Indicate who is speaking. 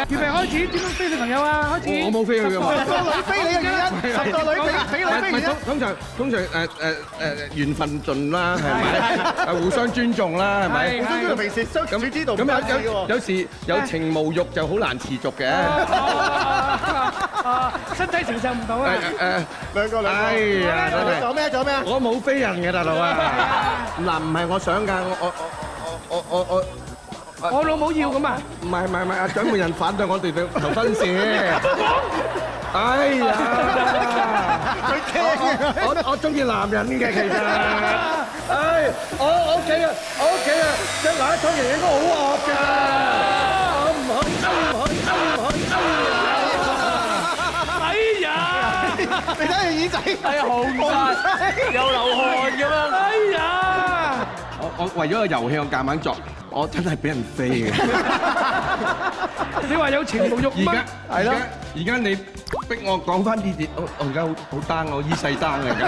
Speaker 1: 預備開始，點樣飛女朋友啊？開始。
Speaker 2: 我冇飛佢㗎嘛。
Speaker 3: 10個女飛你嘅原因，10個女俾你嘅原因。
Speaker 2: 通常緣分盡啦，係咪？互相尊重啦，係咪？
Speaker 3: 互相尊重，平時相處之道。
Speaker 2: 咁有時有情無慾就好難持續嘅。
Speaker 1: 身體承受唔到啊！
Speaker 3: 兩個。哎
Speaker 2: 呀，真係。
Speaker 3: 仲有咩？
Speaker 2: 我冇飛人嘅大佬啊！嗱，唔係我想㗎，
Speaker 1: 我老母要咁啊！
Speaker 2: 唔係，阿掌門人反對我哋求婚事。哎呀！
Speaker 3: 佢驚
Speaker 2: 我中意男人嘅其實。哎，我屋企啊，隻乸倉型應該好惡㗎。唔可以。
Speaker 1: 哎呀！
Speaker 3: 你睇佢耳仔，
Speaker 1: 係紅晒，又流汗咁樣。哎呀！
Speaker 2: 我為咗個遊戲，我夾硬作，我真係俾人飛嘅。
Speaker 1: 你話有情無慾乜？
Speaker 2: 係咯，而家你逼我講翻啲嘢，我而家好 down，我依世 down 嚟㗎。